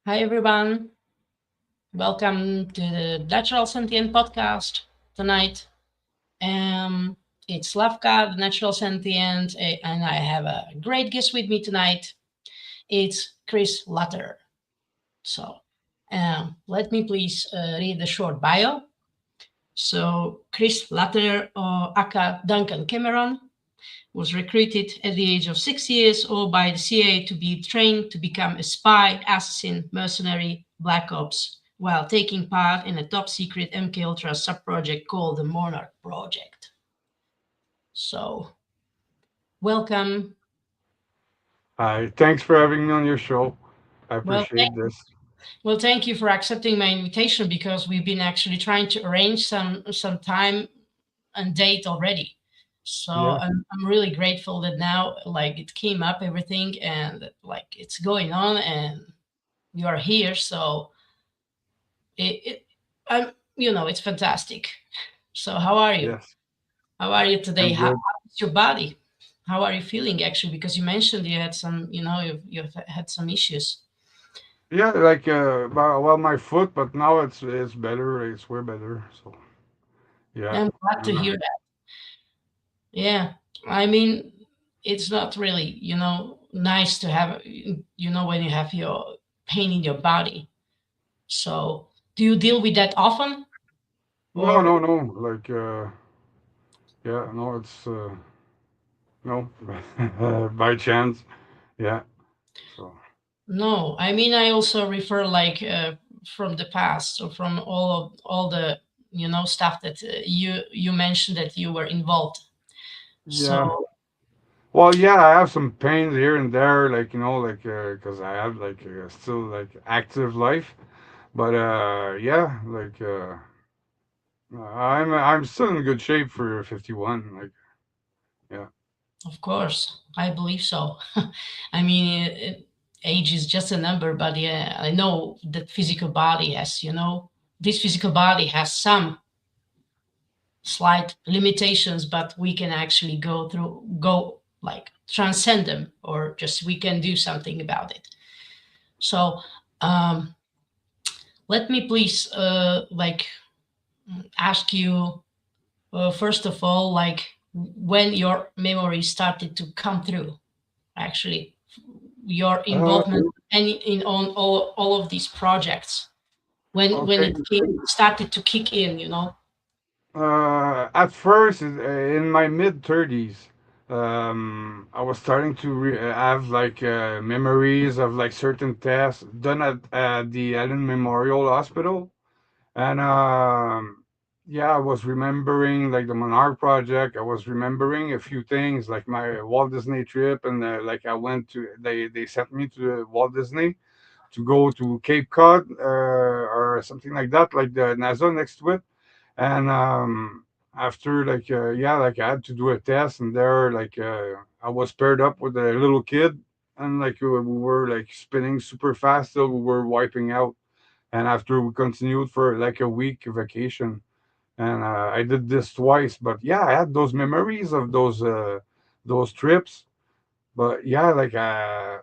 Hi, everyone. Welcome to the Natural Sentient podcast tonight. Um, it's Lavka, the Natural Sentient, and I have a great guest with me tonight. It's Chris Laterreur. So, let me please read the short bio. So, Chris Laterreur, or aka Duncan Cameron, was recruited at the age of 6 years old by the CIA to be trained to become a spy, assassin, mercenary, black ops, while taking part in a top secret MK Ultra sub-project called the Monarch Project. So, welcome. Hi, thanks for having me on your show. I Well, appreciate this. thank you for accepting my invitation because we've been actually trying to arrange some time and date already. So Yeah, I'm really grateful that now like it came up everything and like it's going on and you are here. So it I'm it's fantastic. So how are you? yes, How are you today? I'm good. How's your body? How are you feeling actually? Because you mentioned you had some, you've had some issues. Yeah, like well, my foot, but now it's better. It's way better. So yeah, I'm glad to and hear that. Yeah. I mean, it's not really, nice to have, when you have your pain in your body. So do you deal with that often? no, Or no, no. Like yeah, no, it's no, by chance. Yeah. So no, I mean I also refer like from the past or from all the stuff that you mentioned that you were involved. yeah. So Well, yeah, I have some pains here and there, like like because I have like still like active life, but yeah, like. I'm still in good shape for 51. Like, yeah, of course, I believe so. I mean, age is just a number, but yeah, I know that physical body has this physical body has some slight limitations, but we can actually go like transcend them, or just we can do something about it. So um, let me please ask you first of all, like when your memory started to come through, actually, your uh, involvement in on all of these projects, when okay. it started to kick in, you know. At first, in my mid 30s, I was starting to have like memories of like certain tests done at the Allen Memorial Hospital. And yeah, I was remembering like the Monarch Project. I was remembering a few things like my Walt Disney trip, and like I went to they sent me to Walt Disney to go to Cape Cod or something like the NASA next to it. And after like yeah, like I had to do a test, and there like I was paired up with a little kid, and like we were like spinning super fast till we were wiping out. And after we continued for like a week vacation, and I did this twice. But yeah, I had those memories of those trips. But yeah, like I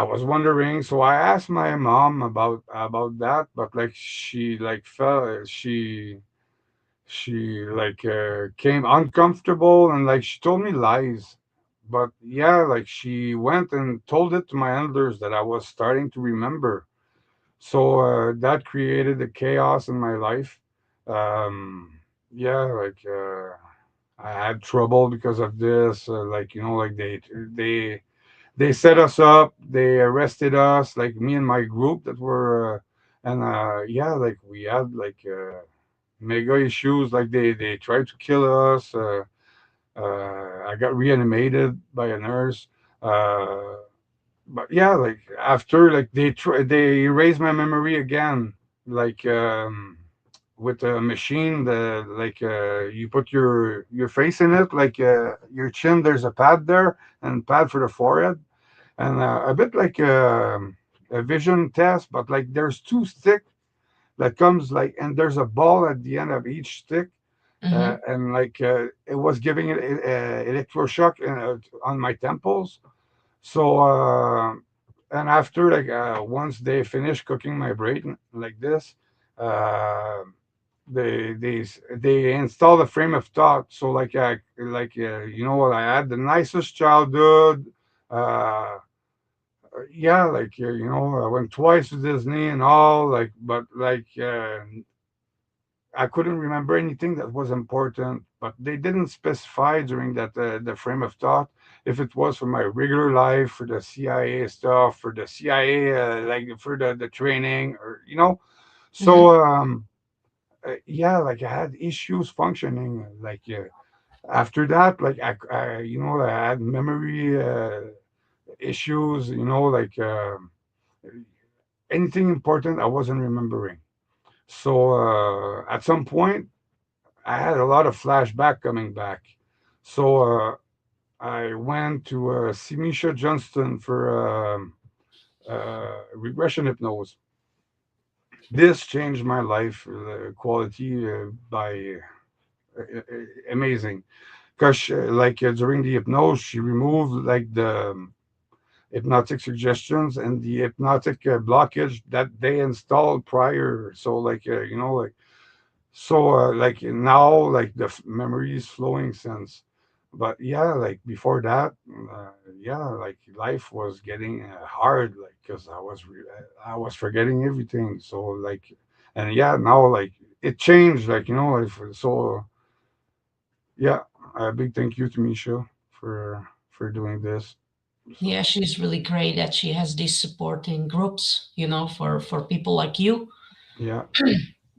was wondering, so I asked my mom about that, but like she like felt she like came uncomfortable, and like she told me lies. But yeah, like she went and told it to my elders that I was starting to remember. So that created a chaos in my life. Yeah, like I had trouble because of this. Like like they set us up, they arrested us, like me and my group that were, and yeah, like we had like mega issues. Like they tried to kill us. I got reanimated by a nurse. Uh, but yeah, like after like they erased my memory again, like with a machine. The like you put your face in it, like your chin. There's a pad there and pad for the forehead, and a bit like a vision test, but like there's two stick that comes like, and there's a ball at the end of each stick, Mm-hmm. and like it was giving it electroshock on my temples. So and after like once they finished cooking my brain like this, uh, they installed a frame of thought. So you know what, I had the nicest childhood. Uh, yeah, you know, I went twice to Disney and all, like, but I couldn't remember anything that was important. But they didn't specify during that the frame of thought if it was for my regular life, for the CIA stuff, for the CIA, like for the training, or you know. Hmm. So yeah, like I had issues functioning. After that, you know, I had memory issues. You know, anything important I wasn't remembering. So at some point, I had a lot of flashback coming back. So I went to see Misha Johnston for regression hypnosis. This changed my life quality by amazing. Because during the hypnosis, she removed like the hypnotic suggestions and the hypnotic blockage that they installed prior. So you know, so now the memory is flowing since. But yeah, like before that, yeah, like life was getting hard, like because I was forgetting everything. So and yeah, now it changed, like you know, so yeah, a big thank you to Misha for doing this. Yeah, So she's really great that she has these supporting groups, for people like you. yeah,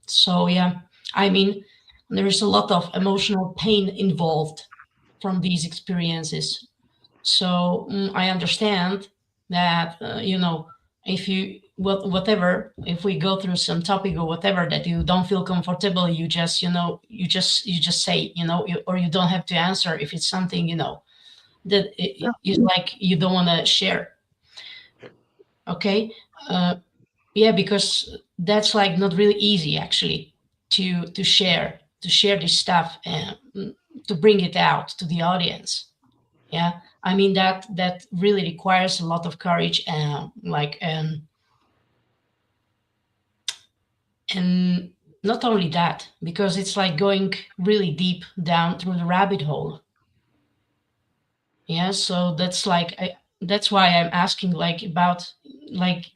So yeah, I mean, there is a lot of emotional pain involved from these experiences. So I understand that if you whatever, if we go through some topic or whatever that you don't feel comfortable, you just you just say, or you don't have to answer if it's something that yeah, is like you don't want to share. Okay. uh, yeah, because that's like not really easy actually to share this stuff and to bring it out to the audience. Yeah, I mean that really requires a lot of courage and and not only that, because it's like going really deep down through the rabbit hole. Yeah, so that's why I'm asking like about like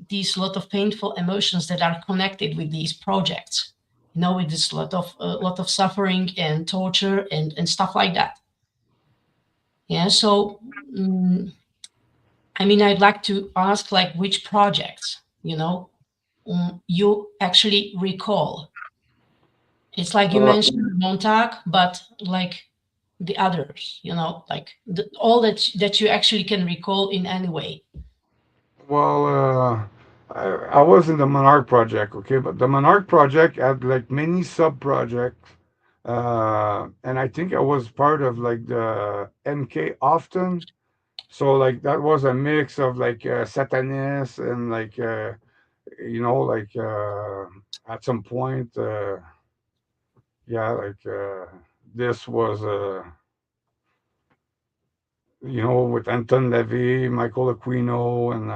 these lot of painful emotions that are connected with these projects, with this lot of suffering and torture and stuff like that. Yeah, so mm, I mean, I'd like to ask like which projects, you actually recall. It's like you uh, mentioned Montauk, but like the others, like all that you actually can recall in any way. well, I was in the Monarch project, okay, but the Monarch project had like many sub projects, and I think I was part of like the MK often. So that was a mix of satanists and you know at some point, yeah, this was you know, with Anton Levy, Michael Aquino, and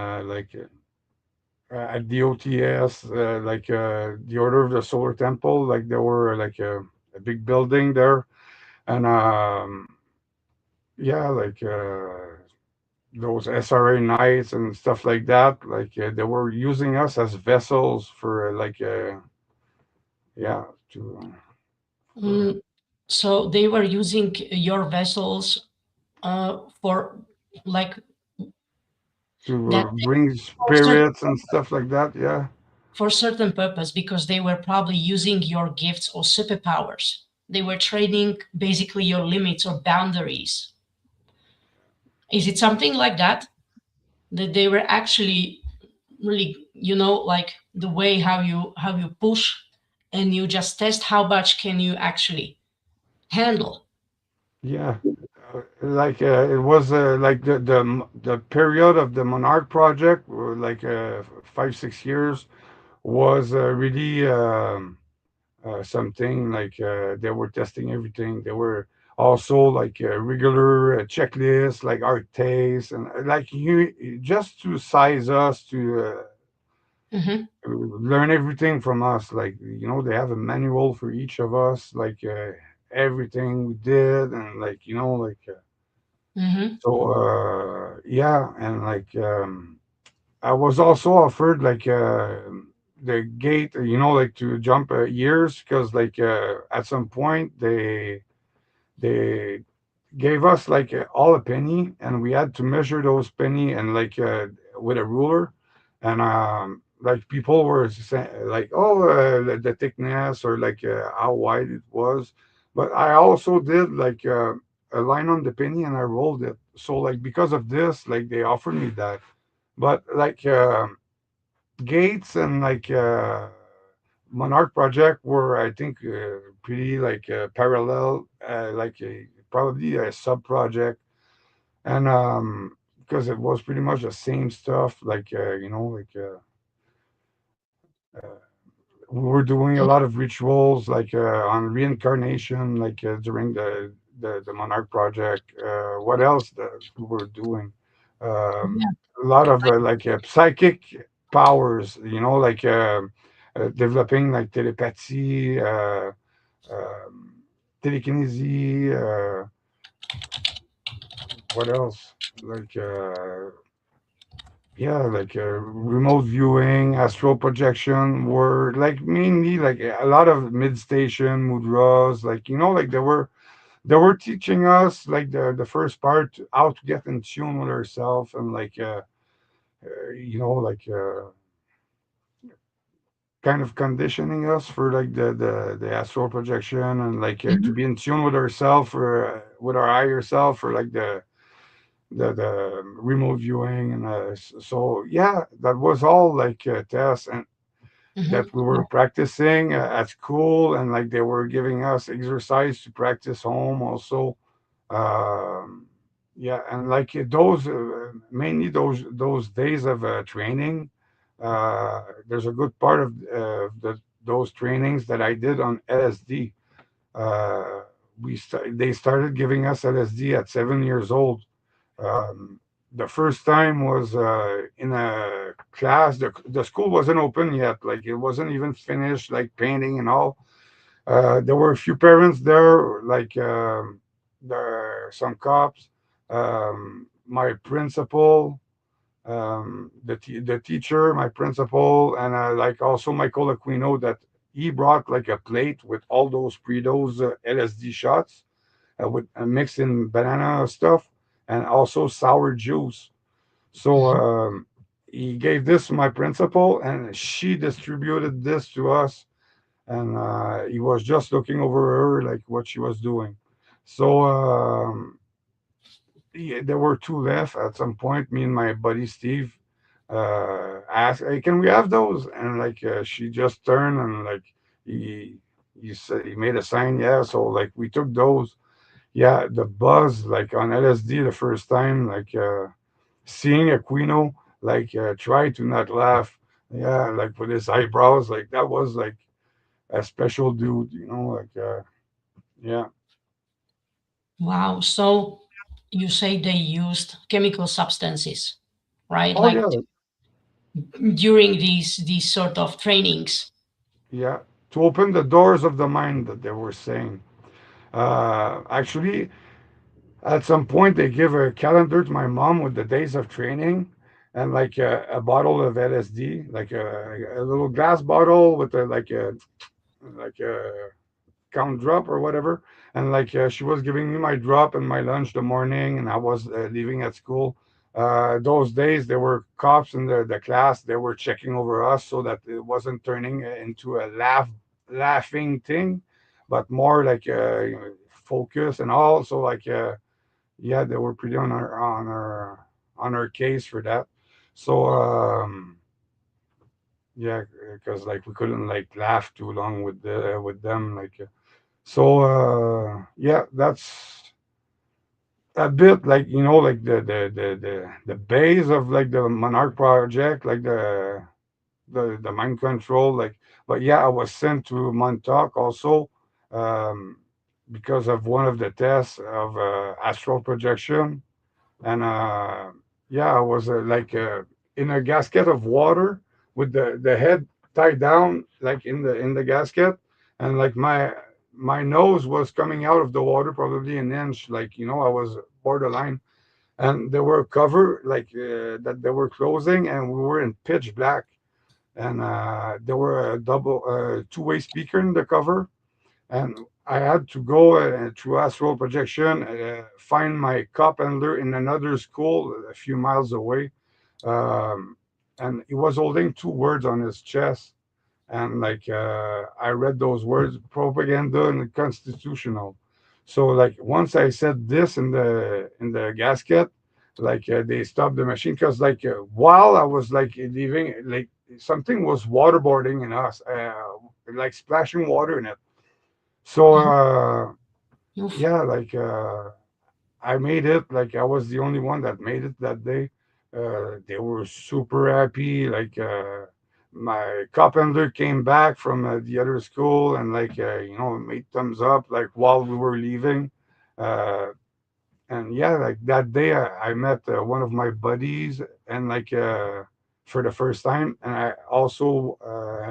at the OTS, the Order of the Solar Temple, like there were a big building there, and yeah, those SRA nights and stuff like that, they were using us as vessels for yeah, to for Mm, so they were using your vessels for like that to bring for certain spirits and stuff like that. Yeah, for certain purpose, because they were probably using your gifts or superpowers. They were training basically your limits or boundaries. Is it something like that? That they were actually really, like the way how you push and you just test how much can you actually handle. yeah. It was the period of the Monarch project, 5 6 years, was really something they were testing everything. They were also like a regular checklist, like our taste, and like you just to size us Mm-hmm. learn everything from us. Like they have a manual for each of us, like everything we did, and like like Mm-hmm. yeah, and like I was also offered like the gate, like to jump years, because like at some point they gave us like all a penny, and we had to measure those penny and like with a ruler, and like people were saying like, oh, the thickness, or like how wide it was, but I also did like a line on the penny and I rolled it. So like because of this, like they offered me that, but like Gates and like Monarch Project were, I think, pretty like parallel, like probably a sub project, and because it was pretty much the same stuff, like we were doing a lot of rituals, like on reincarnation, like during the Monarch Project. What else that we were doing? Um, Yeah. a lot of like psychic powers, like developing like telepathy, um, telekinesis. What else? Like yeah, like remote viewing, astral projection were like mainly like a lot of mid station mudras. Like like they were teaching us like the first part, how to get in tune with ourselves, and like like kind of conditioning us for like the astral projection, and like to Mm-hmm. be in tune with ourselves, or with our higher self, or like the remote viewing, and so yeah, that was all like tests and Mm-hmm. that we were practicing at school, and like they were giving us exercise to practice home also. um yeah, and like those mainly those days of training, there's a good part of those trainings that I did on LSD. uh they started giving us LSD at 7 years old. um, the first time was in a class. The school wasn't open yet. Like it wasn't even finished, like painting and all. There were a few parents there, like there some cops, my principal, the teacher, my principal, and like also Michael Aquino. That he brought like a plate with all those pre-dose LSD shots, with mixed in banana stuff, and also sour juice. So he gave this to my principal, and she distributed this to us. And he was just looking over her, like what she was doing. So yeah, there were two left at some point. Me and my buddy Steve asked, "Hey, can we have those?" And like she just turned, and like he he said, he made a sign, yeah. So like we took those. Yeah, the buzz like on LSD the first time, like seeing Aquino like try to not laugh, yeah, like with his eyebrows, like that was like a special dude, like yeah. Wow. So you say they used chemical substances, right? Oh Like yeah, during these sort of trainings. yeah. To open the doors of the mind, that they were saying. Actually, at some point, they give a calendar to my mom with the days of training, and like a bottle of LSD, like a little glass bottle with a like a count drop or whatever. And like she was giving me my drop and my lunch the morning, and I was leaving at school. Those days there were cops in the class. They were checking over us so that it wasn't turning into a laughing thing, but more like focus and all. So like yeah, they were pretty on our case for that. So yeah, because like we couldn't like laugh too long with them, like so yeah, that's a bit like like the base of like the Monarch project, like the mind control, like. But yeah, I was sent to Montauk also. um because of one of the tests of astral projection. And yeah, I was in a gasket of water with the head tied down like in the gasket, and like my nose was coming out of the water probably an inch, like I was borderline. And they were cover like that they were closing, and we were in pitch black. And there were a double two-way speaker in the cover, and I had to go through astral projection, find my cop handler in another school a few miles away, um, and he was holding two words on his chest, and like I read those words: propaganda and constitutional. So like once I said this in the gasket, like they stopped the machine because like while I was like leaving, like something was waterboarding in us, like splashing water in it. So Mhm. Oof. yeah, like I made it. Like I was the only one that made it that day. They were super happy. Like my carpenter came back from the other school and like made thumbs up like while we were leaving. Uh, and yeah, like that day I met one of my buddies and like for the first time, and I also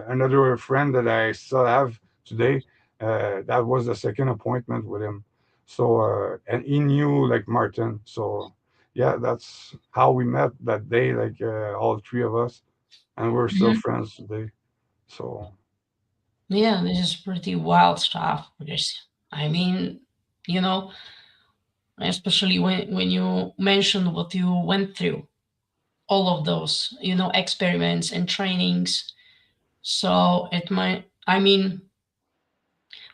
another friend that I still have today. That was the second appointment with him. So and he knew like Martin. So yeah, that's how we met that day, like all three of us, and we're still Mhm. friends today. So Yeah, this is pretty wild stuff because I mean, you know, especially when you mentioned what you went through, all of those, experiments and trainings. So it might, I mean,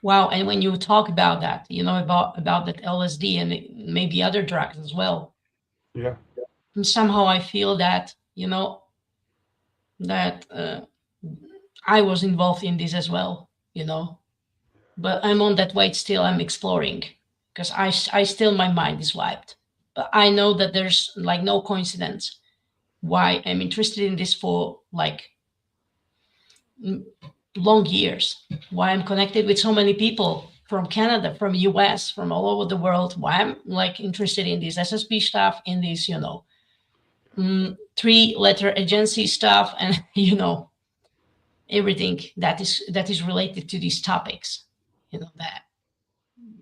wow. And when you talk about that, about that LSD and maybe other drugs as well, yeah, and somehow I feel that, that I was involved in this as well, but I'm on that way still. I'm exploring because I still, my mind is wiped. But I know that there's like no coincidence why I'm interested in this for like m- long years. Why I'm connected with so many people from Canada, from US, from all over the world. Why I'm like interested in this SSP stuff, in this, three-letter agency stuff, and everything that is related to these topics. That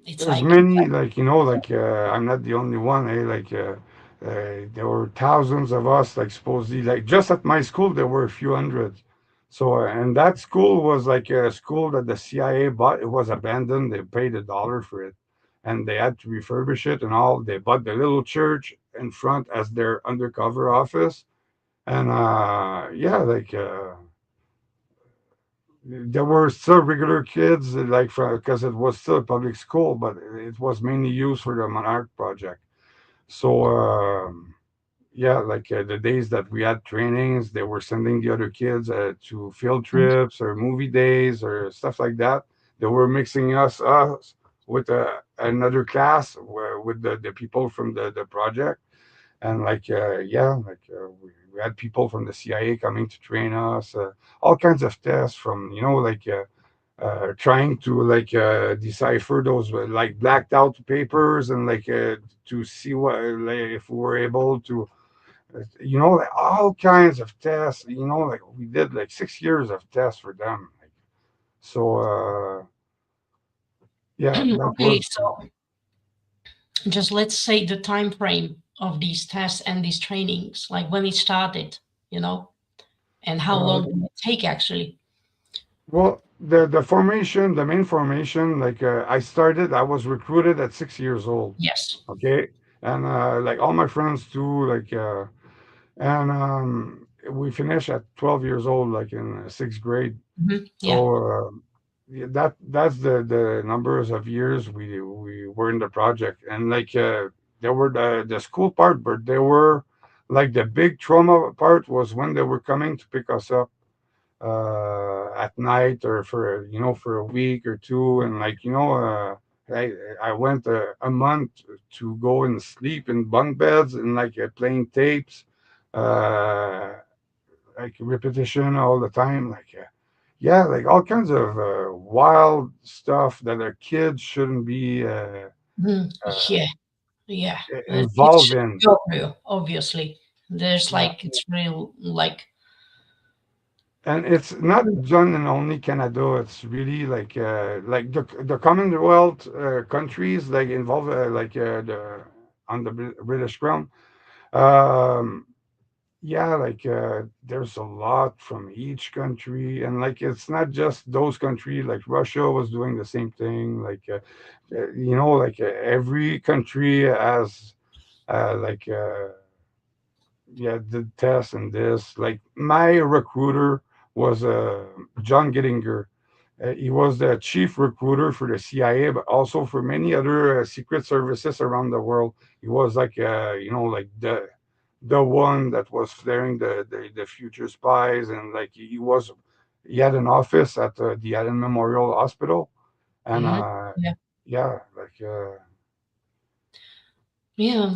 it's there's like many like like I'm not the only one. Like there were thousands of us like supposedly like just at my school there were a few hundred. So and that school was like a school that the CIA bought. It was abandoned. They paid $1 for it, and they had to refurbish it and all. They bought the little church in front as their undercover office, and yeah, like. There were still regular kids, like because it was still a public school, but it was mainly used for the Monarch project. So yeah, like the days that we had trainings, they were sending the other kids to field trips or movie days or stuff like that. They were mixing us with another class with the people from the project, and like yeah, like we had people from the CIA coming to train us, all kinds of tests from like trying to like decipher those like blacked out papers and like to see what like, if we were able to like, all kinds of tests, like we did like 6 years of tests for them, like, so yeah, that okay. was. So just let's say the time frame of these tests and these trainings, like when it started, you know, and how uh, long did it take actually? well, the formation, the main formation, like I was recruited at 6 years old. Yes. Okay, and like all my friends too, like and we finished at 12 years old, like in sixth grade. Yeah. So yeah, that's the numbers of years we were in the project, and like there were the school part, but there were like the big trauma part was when they were coming to pick us up at night or for a week or two, and like I went a month to go and sleep in bunk beds and like playing tapes, uh, like repetition all the time, like. yeah, like all kinds of wild stuff that a kid shouldn't be uh, Yeah, yeah. It involved should in. go through, obviously. There's Yeah, like, it's real, like, and it's not done in only Canada. It's really like the Commonwealth countries like involved the on the British Crown. Um, yeah, there's a lot from each country, and like it's not just those countries. Like Russia was doing the same thing. Every country has like yeah, the test and this. Like my recruiter was John Gittinger. He was the chief recruiter for the CIA, but also for many other secret services around the world. He was like the one that was flaring the future spies, and like he had an office at the Allen Memorial Hospital, and mhm. Yeah, yeah, yeah.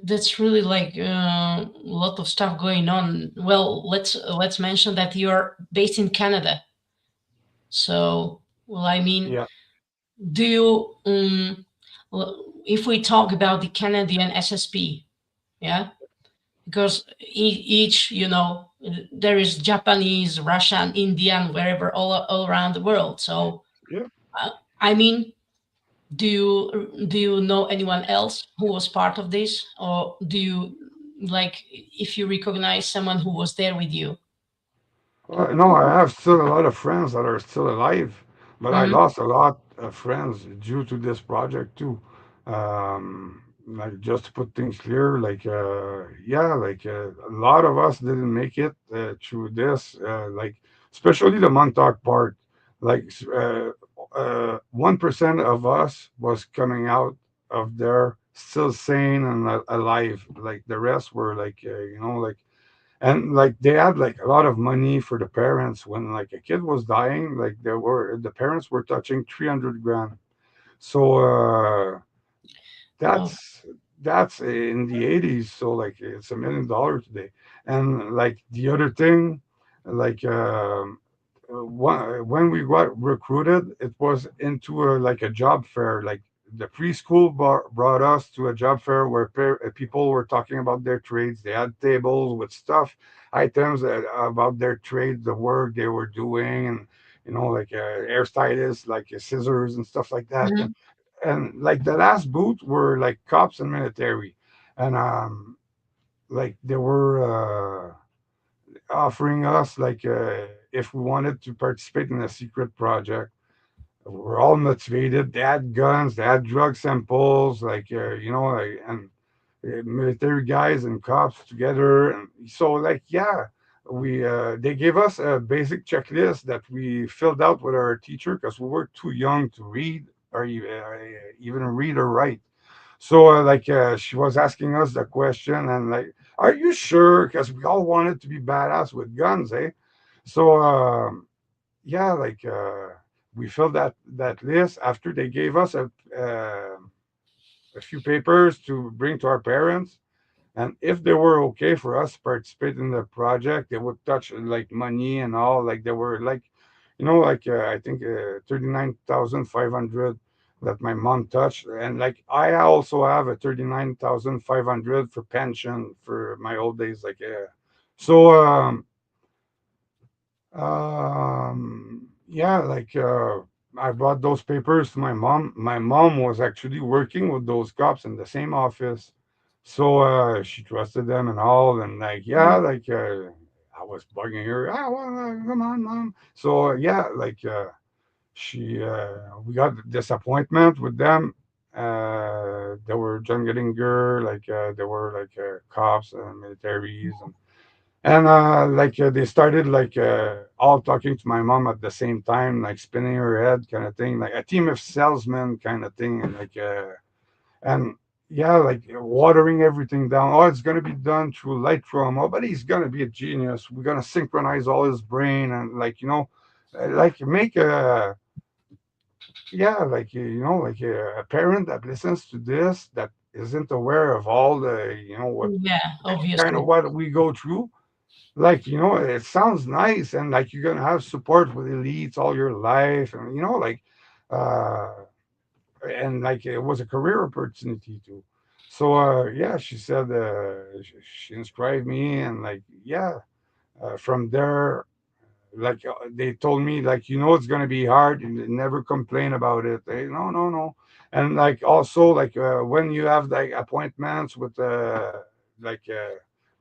That's really like a lot of stuff going on. Well, let's mention that you're based in Canada. So, well, I mean, yeah, do you, if we talk about the Canadian SSP, yeah, because each, there is Japanese, Russian, Indian, wherever, all around the world. So, yeah. uh, I mean, do you know anyone else who was part of this, or do you, like, if you recognize someone who was there with you? No, I have still a lot of friends that are still alive, but I Hmm. lost a lot of friends due to this project too. Like just to put things clear, yeah, a lot of us didn't make it through this. Especially the Montauk part. 1% of us was coming out of there still sane and alive. Like the rest were and like they had like a lot of money for the parents when like a kid was dying, like the parents were touching 300 grand. So Oh. that's in the 80s, so like it's $1 million today. And like the other thing, like when we got recruited, it was into like a job fair. Like the preschool brought us to a job fair where people were talking about their trades. They had tables with stuff, items about their trade, the work they were doing, and hairstylists, like scissors and stuff like that. Mhm. And like the last booth were like cops and military, and like they were offering us if we wanted to participate in a secret project. We're all motivated. They had guns, they had drug samples, and military guys and cops together. And so, like, yeah, we they gave us a basic checklist that we filled out with our teacher because we were too young to read or even read or write. So, she was asking us the question, and like, are you sure? Because we all wanted to be badass with guns, eh? So, yeah, we filled that list after they gave us a few papers to bring to our parents, and if they were okay for us to participate in the project, they would touch like money and all. Like they were like, I think 39,500 that my mom touched, and like I also have a 39,500 for pension for my old days. So yeah, I brought those papers to my mom. My mom was actually working with those cops in the same office. So she trusted them and all. And like, yeah, I was bugging her. Ah, well, come on, mom. So yeah, we got this appointment with them. They were John Gettinger, they were cops and militaries, and they started all talking to my mom at the same time, like spinning her head kind of thing, like a team of salesmen kind of thing, and yeah, like watering everything down. Oh, it's gonna be done through Lightroom. Oh, but he's gonna be a genius. We're gonna synchronize all his brain and make a yeah, a parent that listens to this that isn't aware of all the what Yeah, kind of obviously. what we go through. like it sounds nice, and like you're gonna have support with elites all your life, and like uh and like it was a career opportunity too. So yeah, she said she inscribed me, and like yeah, from there, like they told me, like it's going to be hard, and never complain about it. No, no, no. And like also, like when you have like appointments with like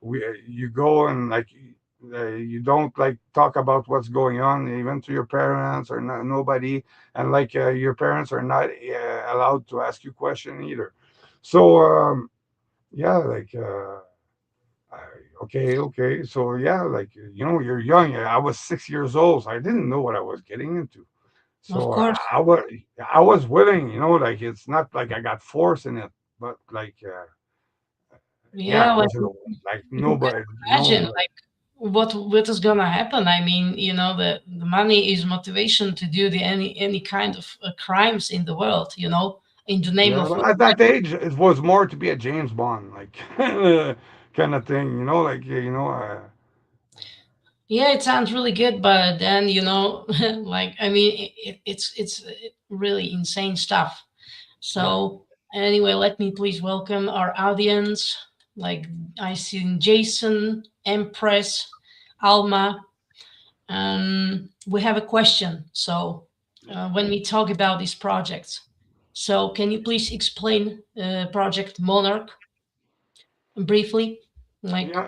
you go, and like you don't like talk about what's going on even to your parents, or no, nobody. And like your parents are not allowed to ask you question either. So yeah, like okay, okay. So yeah, like you're young. I was 6 years old. So I didn't know what I was getting into. Of So course. I was willing. Like it's not like I got force in it, but like yeah, Yeah, it like wasn't like you can nobody, imagine like what is gonna happen. I mean, the money is motivation to do the any kind of crimes in the world, in the name yeah. of But what? at that age, it was more to be a James Bond, like kind of thing. Like Yeah, it sounds really good, but then like I mean, it's really insane stuff. yeah, So anyway, let me please welcome our audience. Like I see Jason, Empress, Alma. We have a question. So when we talk about these projects, so can you please explain Project Monarch briefly? Like, yeah.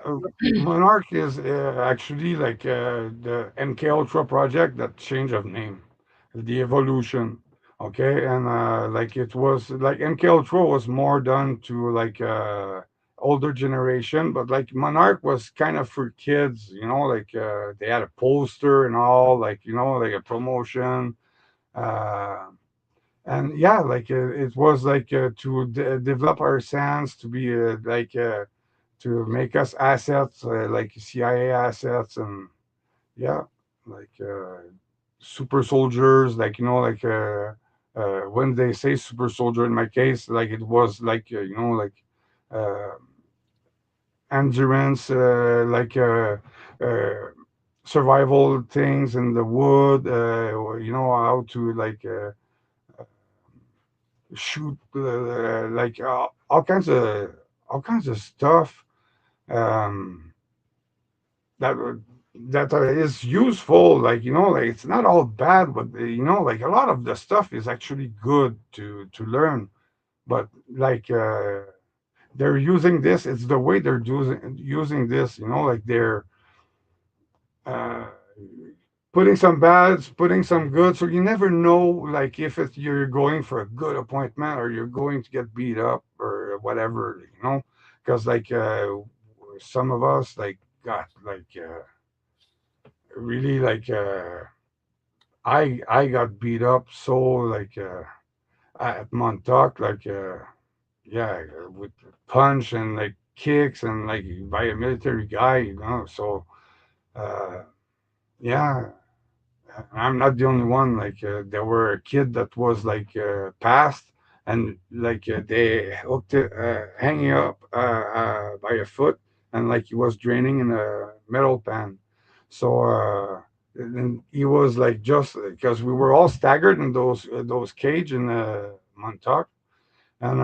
Monarch is actually like the MK Ultra project, that change of name, the evolution. Okay, and like it was like MK Ultra was more done to like older generation, but like Monarch was kind of for kids. Like they had a poster and all, like like a promotion. Uh, and yeah, like it was like to develop our sense to be to make us assets, like CIA assets, and yeah, like super soldiers, like like when they say super soldier, in my case, like it was like like uh, endurance, like survival things in the wood, how to like shoot like all kinds of stuff. Um, that is useful, like like it's not all bad, but like a lot of the stuff is actually good to learn. But like they're using this, it's the way they're using this, like they're uh putting some bads, putting some good, so you never know, like if you're going for a good appointment or you're going to get beat up or whatever, because like some of us like got like really like I got beat up, so like at Montauk, like yeah, with punch and like kicks and like by a military guy, so uh yeah, I'm not the only one. Like there were a kid that was like passed, and like they hooked it, hanging up by a foot, and like he was draining in a metal pan. So and he was like, just because we were all staggered in those cage in Montauk, and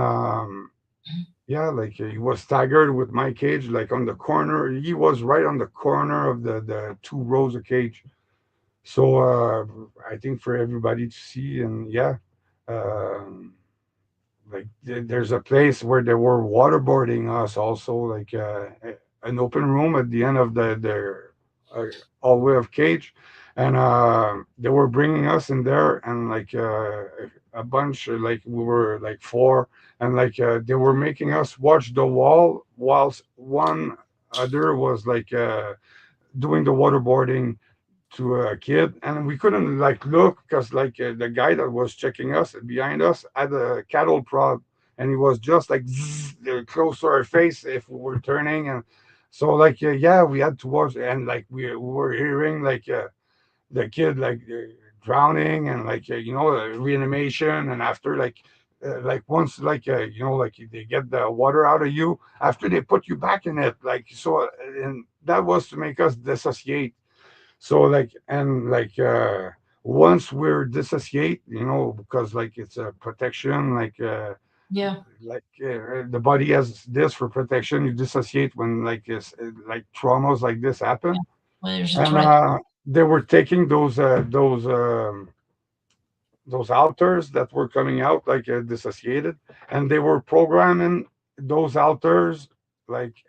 yeah, like he was staggered with my cage, like on the corner. He was right on the corner of the two rows of cage. So I think for everybody to see, and yeah, um, like there's a place where they were waterboarding us also, like an open room at the end of the uh, hallway of cage, and they were bringing us in there, and like a bunch, like we were like four, and like they were making us watch the wall whilst one other was like doing the waterboarding to a kid, and we couldn't like look because like the guy that was checking us behind us had a cattle prod, and he was just like zzz, close to our face if we were turning. And so like yeah, we had to watch, and like we were hearing like the kid like drowning, and like reanimation, and after like like once like they get the water out of you after they put you back in it, like so, and that was to make us dissociate. So like and like once we're dissociate, because like it's a protection, Yeah. the body has this for protection. You dissociate when like traumas like this Yeah. happen. Well, there's a And threat. they were taking those alters that were coming out dissociated, and they were programming those alters,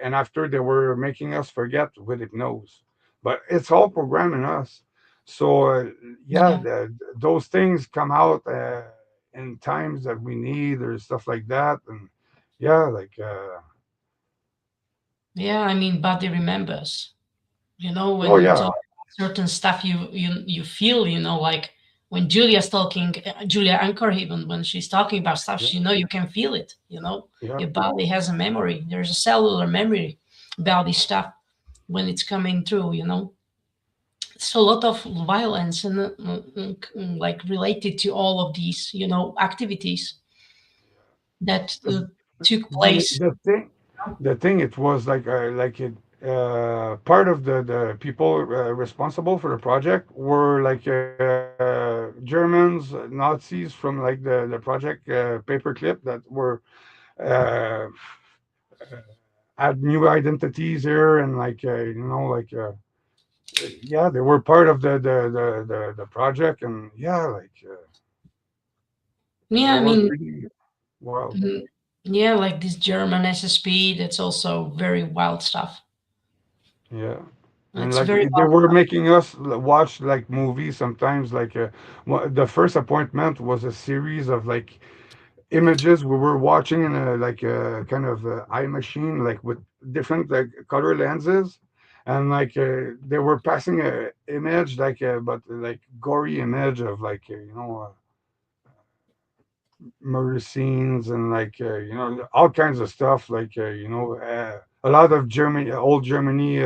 and after they were making us forget with hypnose, but it's all programming us. So yeah, Yeah. those things come out in times that we need or stuff like that. And yeah, Yeah. I mean, body remembers. When oh you yeah, talk about certain stuff, you feel, like when Julia's talking, Julia Anchorhaven, when she's talking about stuff, yeah, you can feel it. yeah. Your body has a memory. There's a cellular memory about this stuff when it's coming through. So a lot of violence and like related to all of these, activities that took the place. the thing the thing it was it part of the people responsible for the project were Germans, Nazis from the project paperclip that were uh, had new identities here, and yeah, they were part of the project. And yeah, Yeah, they I were mean, pretty wild. mhm, yeah, like this German SSP. That's also very wild stuff. Yeah. And It's very they wild were stuff. making us watch movies sometimes. The first appointment was a series of images we were watching in a kind of eye machine, with different color lenses, and they were passing a image but gory image of murder scenes, and all kinds of stuff, a lot of Germany, old Germany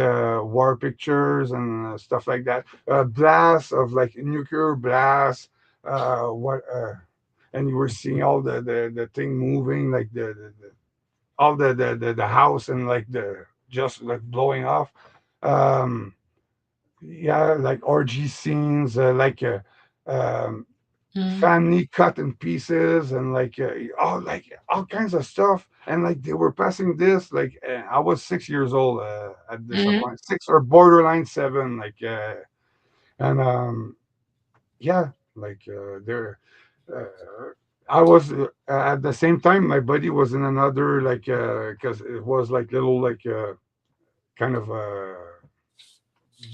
war pictures and stuff like that, blasts of nuclear blasts, what and you were seeing all the thing moving, all the house, and the just blowing off. um yeah, orgy scenes, um Mm, family cut in pieces, and all kinds of stuff. And they were passing this, I was 6 years old at this mhm, point, 6 or borderline 7, and yeah, there uh, I was at the same time my buddy was in another, because it was little kind of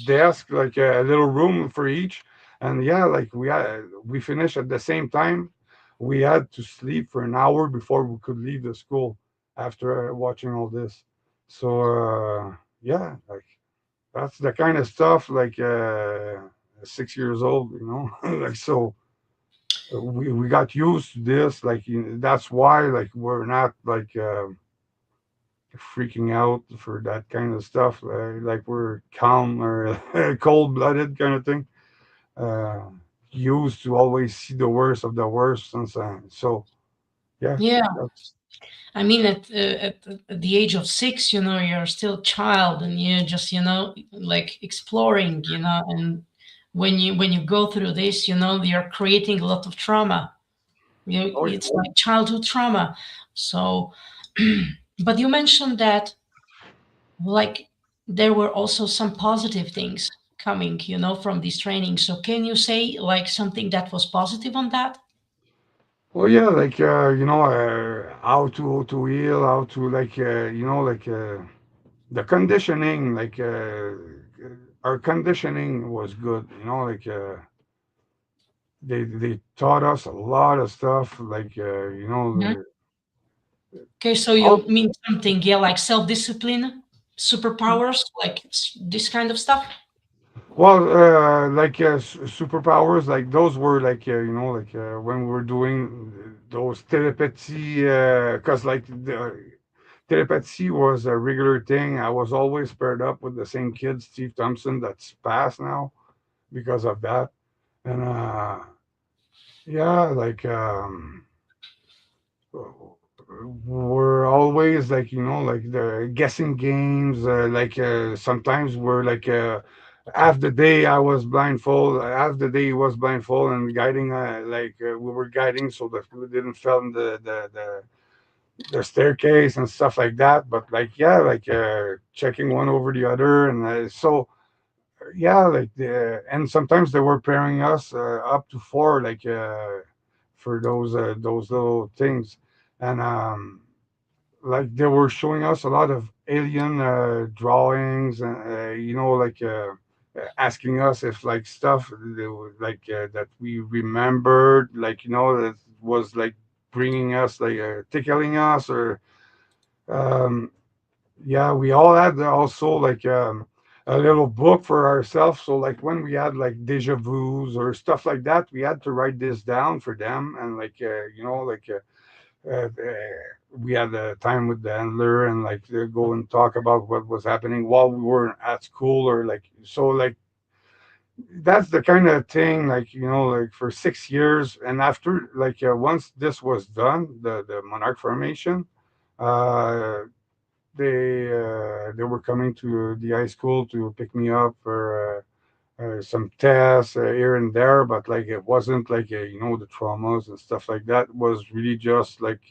desk, a little room for each. And yeah, we finished at the same time. We had to sleep for an hour before we could leave the school after watching all this. So yeah, that's the kind of stuff, 6 years old, so we got used to this, that's why we're not freaking out for that kind of stuff, we're calm or cold blooded kind of thing, uh, used to always see the worst of the worst. And so yeah, yeah, that's I mean, at the age of 6, you're still a child, and you're just, like exploring, and when you go through this, you're creating a lot of trauma. oh yeah. It's like childhood trauma. So, but you mentioned that, like, there were also some positive things coming, from this training. So can you say like something that was positive on that? Well, yeah, how to heal, how to the conditioning, our conditioning was good, they taught us a lot of stuff, Okay, so all you mean something, yeah, like self-discipline, superpowers, like this kind of stuff? well, superpowers, those were when we were doing those telepathy, because the telepathy was a regular thing. I was always paired up with the same kid, Steve Thompson, that's passed now because of that. And yeah, were always like, like the guessing games. Sometimes we're like, half the day I was blindfold, half the day he was blindfold, and guiding. We were guiding so that we didn't fall in the staircase and stuff like that. But like, yeah, like checking one over the other, and yeah, and sometimes they were pairing us up to four, like for those little things, and like they were showing us a lot of alien drawings, and asking us if like stuff they were, like that we remembered, like that was like bringing us, like tickling us, or um, yeah, we all had also like a little book for ourselves. So like when we had like deja vus or stuff like that, we had to write this down for them, and like we had a time with the handler, and like go and talk about what was happening while we were at school, or like so like that's the kind of thing, like like for 6 years. And after like once this was done, the Monarch formation, uh they were coming to the high school to pick me up for some tests here and there, but like it wasn't like the traumas and stuff like that. It was really just like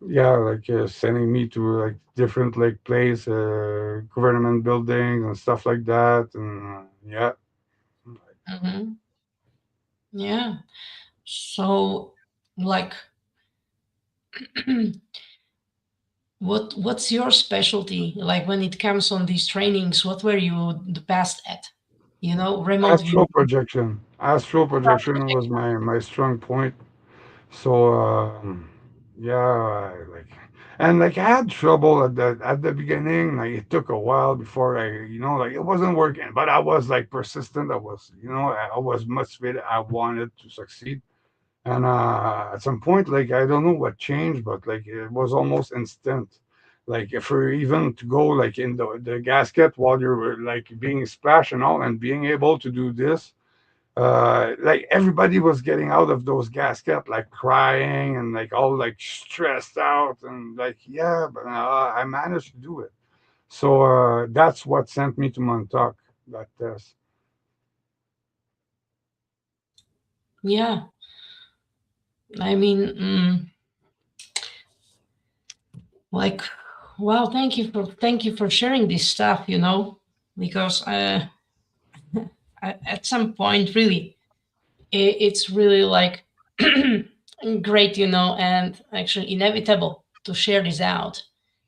yeah, like sending me to like different like place, government buildings and stuff like that, and yeah. Hmm. Yeah. So, like, what's your specialty? Like when it comes on these trainings, what were you the best at? Remote Astral view. projection. Astral projection was my strong point. So yeah, like, and like I had trouble at the beginning. Like it took a while before like it wasn't working. But I was like persistent. I was I was motivated. I wanted to succeed. And at some point, like I don't know what changed, but like it was almost instant. Like for even to go like in the gasket while you're like being splashed and all, and being able to do this, like everybody was getting out of those gaskets like crying and like all like stressed out, and like yeah, but I managed to do it. So that's what sent me to Montauk, that test. Yeah. I mean, like, well, thank you for sharing this stuff. Because at some point, really, it's really like great, and actually inevitable to share this out.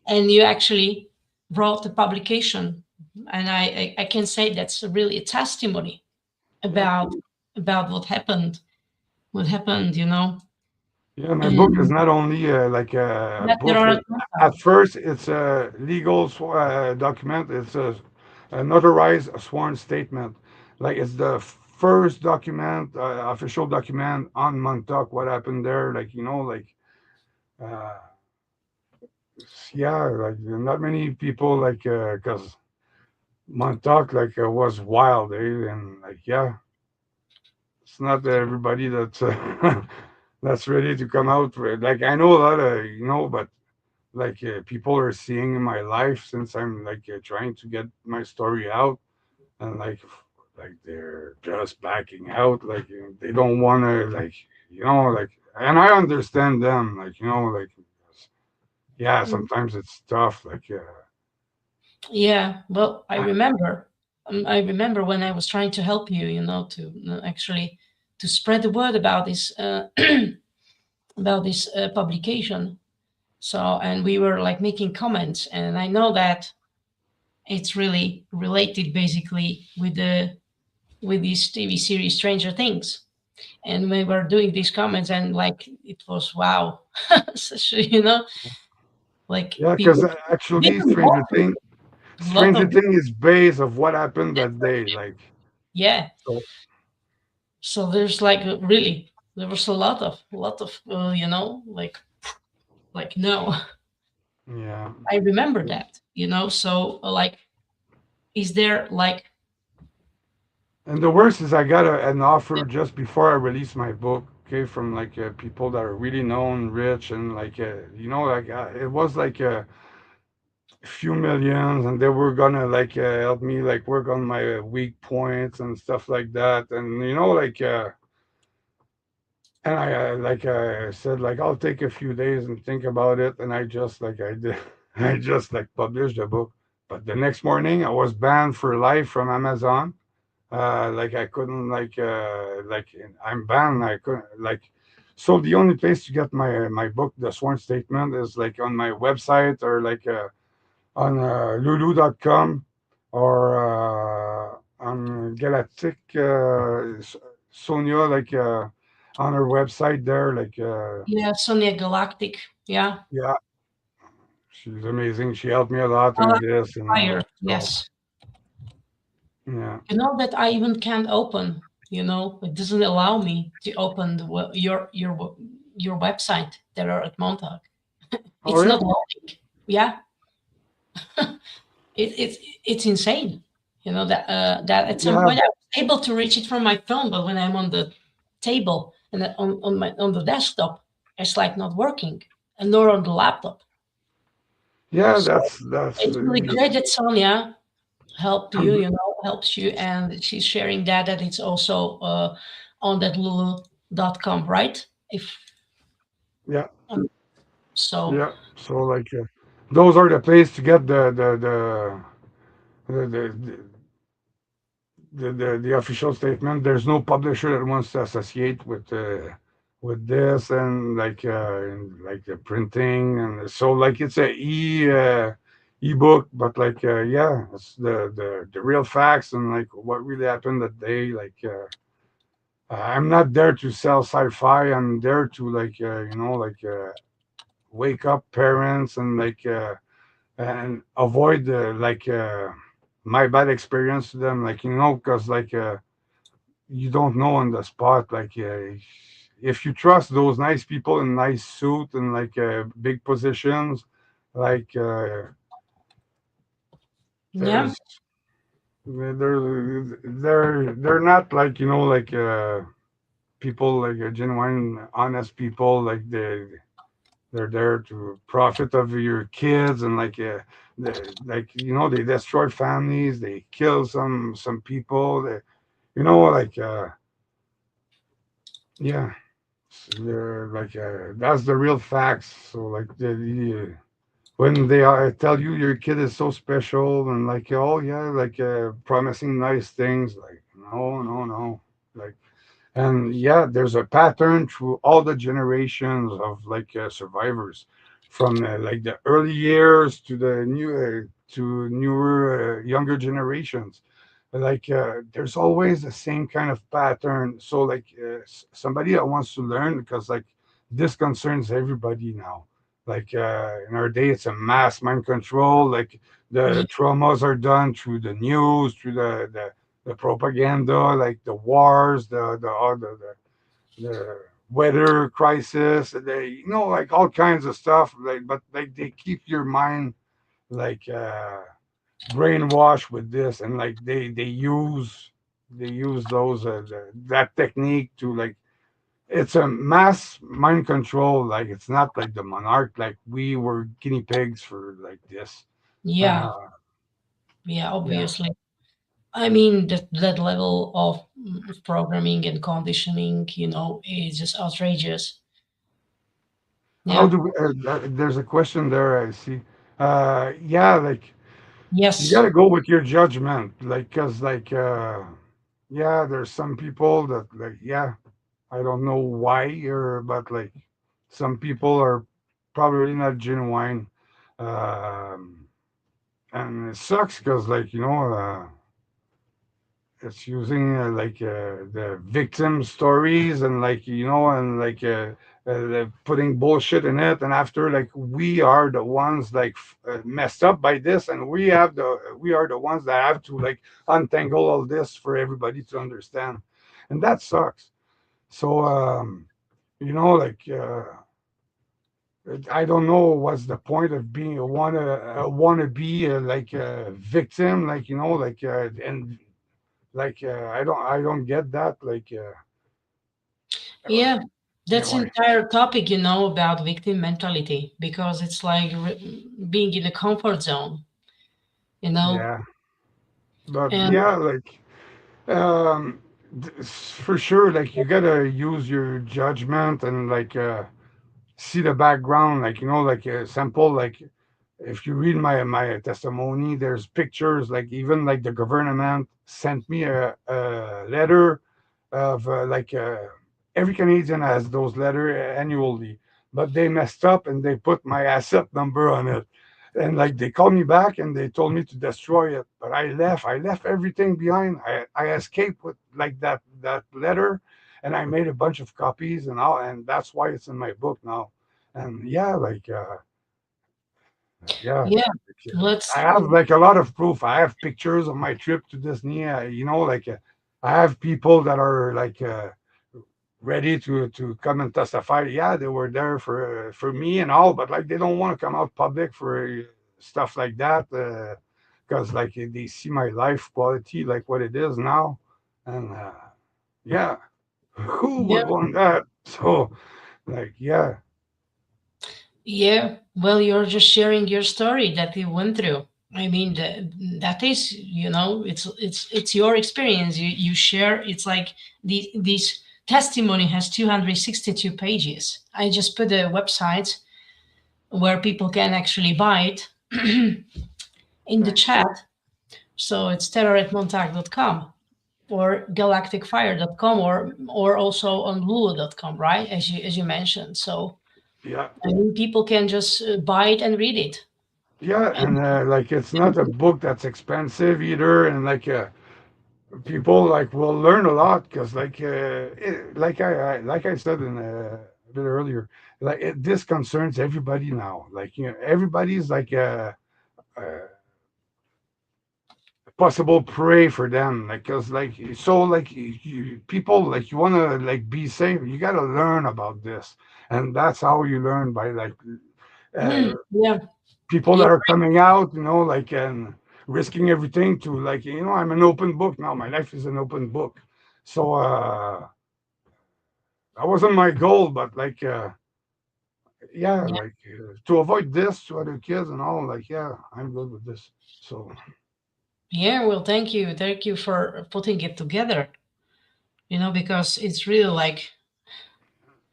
And you actually wrote a publication, and I can say that's really a testimony about Okay. about what happened. Yeah, my book is And not only like a that there book. are At first, it's a legal document. It's a notarized sworn statement. Like it's the first document, official document on Montauk. What happened there? Like like uh, yeah, like not many people like because Montauk like was wild, and like yeah, it's not everybody that's that's ready to come out with. Like I know a lot of but like people are seeing in my life since I'm like trying to get my story out, and like they're just backing out, like they don't want to like like, and I understand them, like like yeah, sometimes it's tough, like Yeah, well, I I- remember. I remember when I was trying to help you, to actually to spread the word about this about this publication. So, and we were like making comments, and I know that it's really related basically with this TV series Stranger Things. And we were doing these comments, and like it was wow, such like yeah, because people actually didn't want a lot Stranger of Thing is based of what happened that day, censorship. like Yeah. so So there's like really there was a lot of like no. yeah. I remember that, so like is there And the worst is I got an offer just before I released my book. okay, from like people that are really known, rich, and like like it was like few millions, and they were gonna like help me like work on my weak points and stuff like that, and and I like I said, like I'll take a few days and think about it, and I just like I did, I just like published the book. But the next morning, I was banned for life from Amazon. Like I couldn't like I'm banned. I couldn't like. So the only place to get my book, the sworn statement, is like on my website or like on lulu.com or on Galactic Sonia, like on her website there. Like, Yeah, Sonia Galactic. Yeah. yeah, she's amazing. She helped me a lot in Galactic this, and Fire. so Yes. yeah, You know that I even can't open. It doesn't allow me to open your website there at Montauk. oh It's not really? loading. Yeah, it's insane. That at some Yeah, point I was able to reach it from my phone, but when I'm on the table and on the desktop, it's like not working, and nor on the laptop. yeah. So That's it's really great that Sonia helps you, and she's sharing that it's also on that lulu.com, right? If yeah, um, so. yeah. So like those are the place to get the the official statement. There's no publisher that wants to associate with this and like the printing, and so like it's a ebook, but like yeah, it's the real facts and like what really happened that day. I'm not there to sell sci-fi. I'm there to wake up parents and and avoid my bad experience to them, because you don't know on the spot, if you trust those nice people in nice suit and big positions, like Yeah. there's they're not people like genuine honest people, they're there to profit of your kids, and they destroy families, they kill some people, you know like yeah. They're that's the real facts. So when they tell you your kid is so special and oh yeah, promising nice things, like no, no, no, like and yeah, there's a pattern through all the generations of survivors, from the early years to the newer younger generations. There's always the same kind of pattern. So somebody that wants to learn, because this concerns everybody now. In our day, it's a mass mind control. Yeah. The traumas are done through the news, through the propaganda, like the wars, the weather crisis, like all kinds of stuff. But they keep your mind like brainwashed with this, and they use that technique to it's a mass mind control. It's not like the monarch. Like we were guinea pigs for this. Yeah. Uh, Yeah. yeah. Obviously, I mean that level of programming and conditioning, is just outrageous. How Yeah. do we, there's a question there, I see. Yeah, you got Yes. to go with your judgment, because yeah, there's some people that yeah, I don't know why, but some people are probably not genuine. um and it sucks because it's using the victim stories, and putting bullshit in it, and after we are the ones messed up by this, and we are the ones that have to untangle all this for everybody to understand, and that sucks. So you know like I don't know what's the point of being a wanna be a victim, and I don't get that. Yeah. Yeah, That's why? entire topic, about victim mentality, because it's like being in a comfort zone, you know, Yeah, but and yeah, like um, for sure, like you gotta use your judgment and like see the background, like like a sample, like if you read my testimony, there's pictures, like even like the government sent me a letter of every Canadian has those letter annually, but they messed up and they put my asset number on it. And like they called me back and they told me to destroy it, but I left everything behind. I escaped with like that letter, and I made a bunch of copies and all, and that's why it's in my book now. And yeah, yeah, yeah, like, I let's, have like a lot of proof. I have pictures of my trip to Disney. I have people that are like ready to come and testify. Yeah, they were there for me and all, but like they don't want to come out public for stuff like that because like they see my life quality like what it is now, and yeah, who yeah, would want that? So like yeah, yeah. Well, you're just sharing your story that you went through. I mean, that is, it's your experience. You share. It's like this testimony has 262 pages. I just put a website where people can actually buy it in the thanks. chat. So it's terror@montauk.com or galacticfire.com or also on lulu.com, right? As you mentioned. So Yeah. I mean, people can just buy it and read it. Yeah, And and like it's not a book that's expensive either, and like people like will learn a lot because like I said a bit earlier, like this concerns everybody now. Like everybody's like a possible prey for them. Like because like so like people like you want to like be safe, you got to learn about this, and that's how you learn by like uh, yeah, people yeah, that are coming out, like and risking everything to like, I'm an open book now. My life is an open book. So that wasn't my goal, but like yeah, yeah, like to avoid this to other kids and all, like yeah, I'm good with this. So yeah. Well, thank you for putting it together. Because it's really like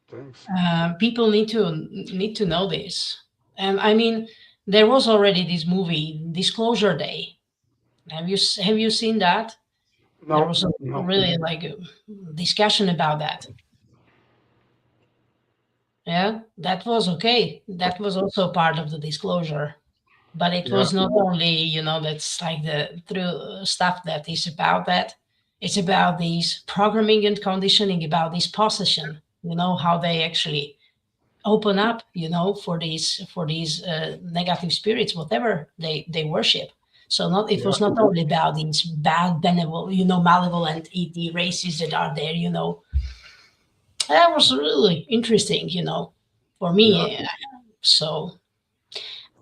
thanks. people need to know this. And I mean, there was already this movie, Disclosure Day. Have you seen that? There No, was a no. really like a discussion about that. Yeah, that was okay. That was also part of the disclosure, but it Yeah, was not only that's like the through stuff that is about that. It's about these programming and conditioning, about this possession. How they actually open up, for these negative spirits, whatever they worship. So not it yeah, was not only about these bad, malevolent ET races that are there. That was really interesting, for yeah. me. So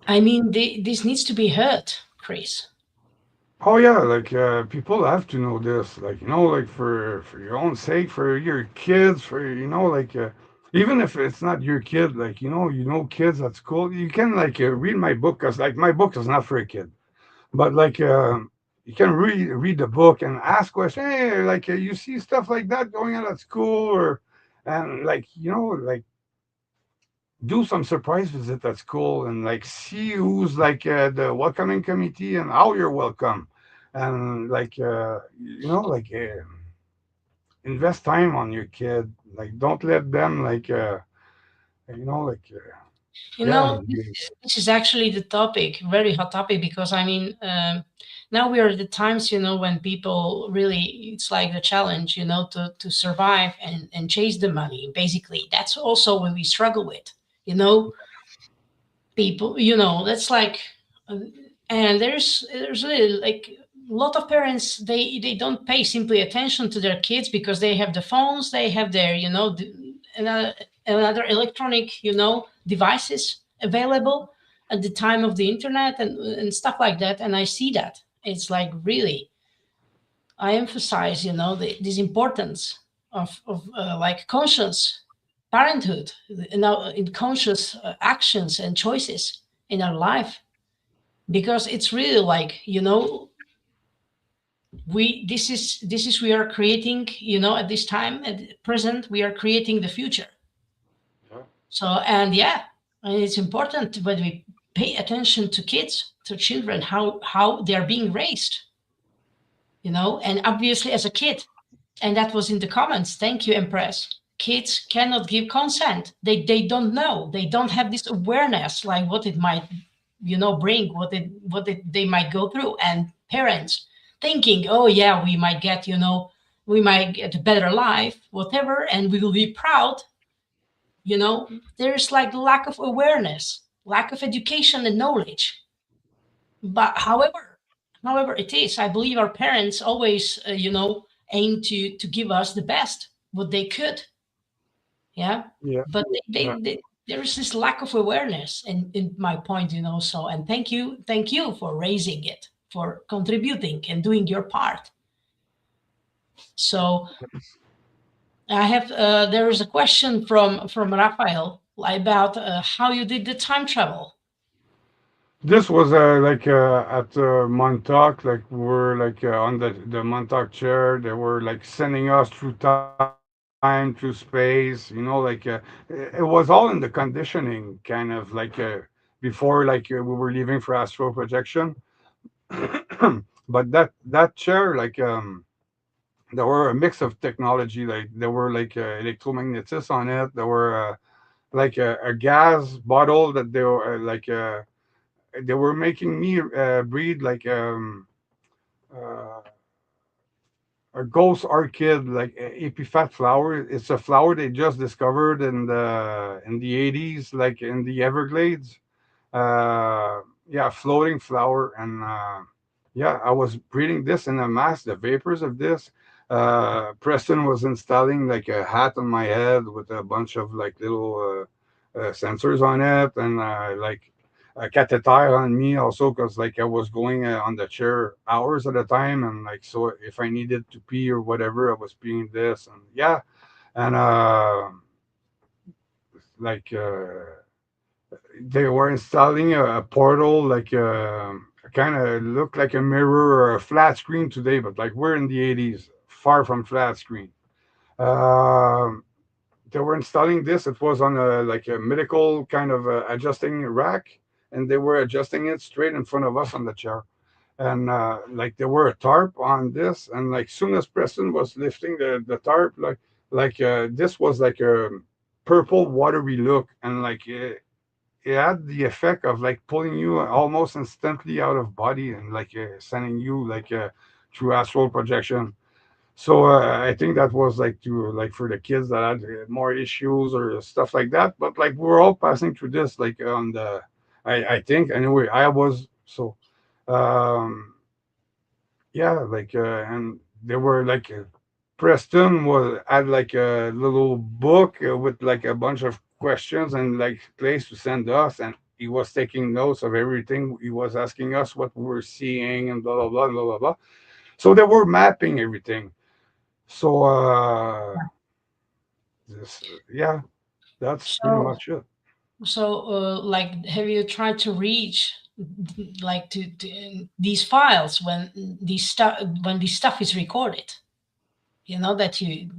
I mean, this needs to be heard, Chris. Oh yeah, like people have to know this, like like for your own sake, for your kids, for like even if it's not your kid, like kids at school, you can like read my book because like my book is not for a kid, but like you can read the book and ask questions. Hey, like you see stuff like that going on at school, or and like like do some surprise visit at school and like see who's like the welcoming committee and how you're welcome, and like like invest time on your kid, like don't let them like like yeah This is actually the topic, very hot topic, because I mean, now we are at the times, when people really, it's like the challenge, to survive and chase the money. Basically, that's also what we struggle with, you know, people, that's like, uh, and there's really like a lot of parents, they don't pay simply attention to their kids because they have the phones, they have their, another electronic, devices available at the time of the internet and stuff like that. And I see that it's like really, I emphasize, this importance of like conscience parenthood, in conscious actions and choices in our life, because it's really like, we this is we are creating, at this time, at the present, we are creating the future. Yeah. So, and yeah, and it's important when we pay attention to kids, to children, how they are being raised, and obviously as a kid, and that was in the comments. Thank you, Empress. Kids cannot give consent. They don't know. They don't have this awareness, like what it might, bring, they might go through. And parents thinking, oh yeah, we might get a better life, whatever, and we will be proud. There's like lack of awareness, lack of education and knowledge. But however it is, I believe our parents always, aim to give us the best what they could. Yeah, Yeah. but Yeah. there is this lack of awareness, in my point, so, and thank you for raising it, for contributing and doing your part. So I have, there is a question from Raphael about how you did the time travel. This was like at Montauk, like we were like on the Montauk chair. They were like sending us through time, through space. Like it was all in the conditioning, kind of like before, like we were leaving for astral projection. But that chair, like there were a mix of technology. Like there were like electromagnetics on it. There were like a gas bottle that they were they were making me breed like uh, a ghost orchid, like epiphat flower. It's a flower they just discovered in the 80s, like in the Everglades. Yeah, floating flower, and yeah, I was breathing this in a mask, the vapors of this. Preston was installing like a hat on my head with a bunch of like little sensors on it, and like a catheter on me also, because like I was going on the chair hours at a time, and like so if I needed to pee or whatever, I was peeing this, and yeah, and like they were installing a portal, like kind of looked like a mirror or a flat screen today, but like we're in the 80s, far from flat screen. Um, they were installing this. It was on a like a medical kind of adjusting rack, and they were adjusting it straight in front of us on the chair. And like there were a tarp on this, and like soon as Preston was lifting the tarp, like this was like a purple watery look, and like it had the effect of like pulling you almost instantly out of body, and like sending you like through astral projection. So I think that was like to like for the kids that had more issues or stuff like that. But like we're all passing through this like on the I think anyway I was so um yeah, like and they were like Preston was had like a little book with like a bunch of questions and like place to send us, and he was taking notes of everything. He was asking us what we were seeing and blah blah blah blah blah blah. So they were mapping everything. So this yeah, that's pretty So, much it. like, have you tried to reach, like, to these files when this stuff is recorded? That you.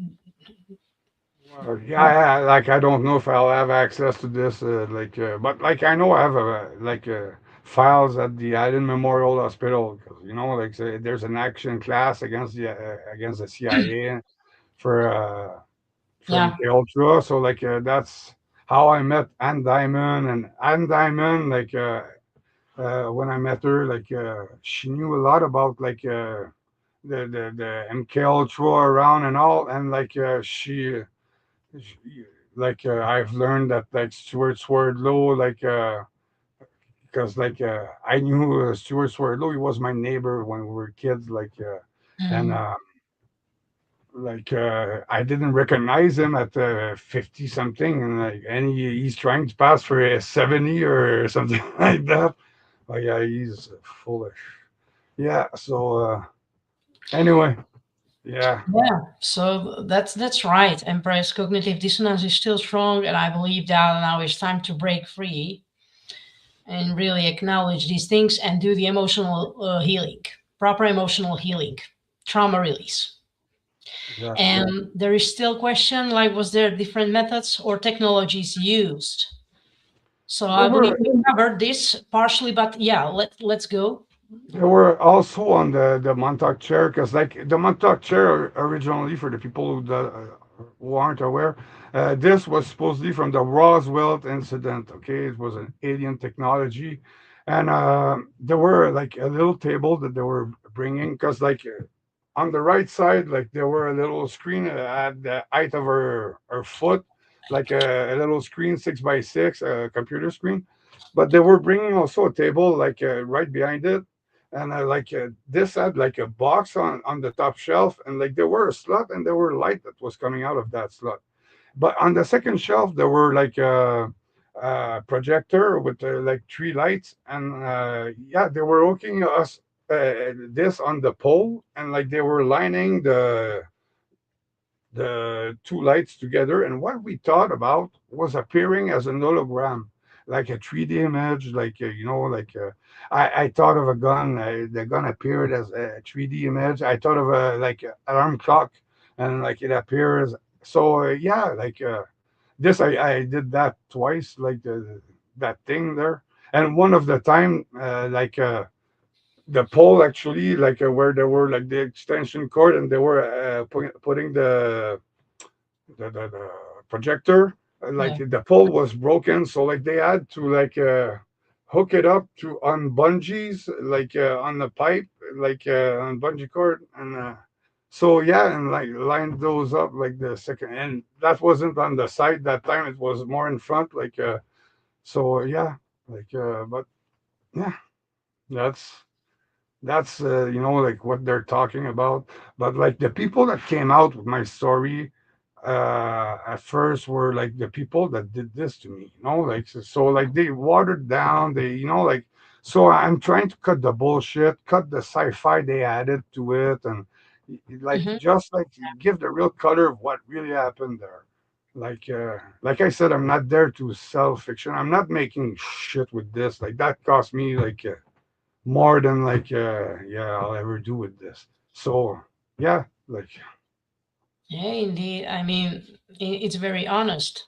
Yeah, like I don't know if I'll have access to this, but like I know I have files at the Island Memorial Hospital, 'cause, like say, there's an action class against the CIA for Yeah. MK Ultra. So like that's how I met Anne Diamond, and Anne Diamond like when I met her, like she knew a lot about like the MK Ultra around and all, and like like I've learned that like Stuart Swerdlow, like because like I knew Stuart Swerdlow. He was my neighbor when we were kids, like and Mm. like I didn't recognize him at 50 something, and like he's trying to pass for a 70 or something like that. Oh yeah, he's foolish. Yeah. So anyway, Yeah, Yeah, so that's right. Embrace cognitive dissonance is still strong, and I believe that now it's time to break free and really acknowledge these things and do the emotional healing, proper emotional healing, trauma release. exactly. And there is still question like, was there different methods or technologies used? So There I believe were we covered this partially, but yeah, let's go. They were also on the Montauk chair because, like, the Montauk chair originally, for the people who aren't aware, this was supposedly from the Roswell incident. Okay, it was an alien technology, and there were like a little table that they were bringing because, like, on the right side, like there were a little screen at the height of her foot, like a little screen 6 by 6, a computer screen. But they were bringing also a table like right behind it, and this had like a box on the top shelf, and like there were a slot and there were light that was coming out of that slot. But on the second shelf there were like a projector with like three lights, and yeah, they were hooking us this on the pole, and like they were lining the two lights together. And what we thought about was appearing as an hologram, like a 3D image, like, I thought of a gun. The gun appeared as a 3D image. I thought of a like a alarm clock, and like it appears. So yeah, like I did that twice, like that thing there. And one of the time, the pole actually, like where there were like the extension cord, and they were putting the projector, like Yeah. the pole was broken, so like they had to like hook it up to on bungees, like on the pipe, like on bungee cord, and so yeah, and like line those up like the second, and that wasn't on the side that time, it was more in front, like so yeah, like but yeah, that's like what they're talking about. But like the people that came out with my story at first were like the people that did this to me, like so like they watered down, they like, so I'm trying to cut the bullshit, cut the sci-fi they added to it, and like Hmm. just like give the real color of what really happened there. Like I said, I'm not there to sell fiction. I'm not making shit with this. Like that cost me like more than like yeah, I'll ever do with this. So yeah, like Yeah, indeed. I mean, it's very honest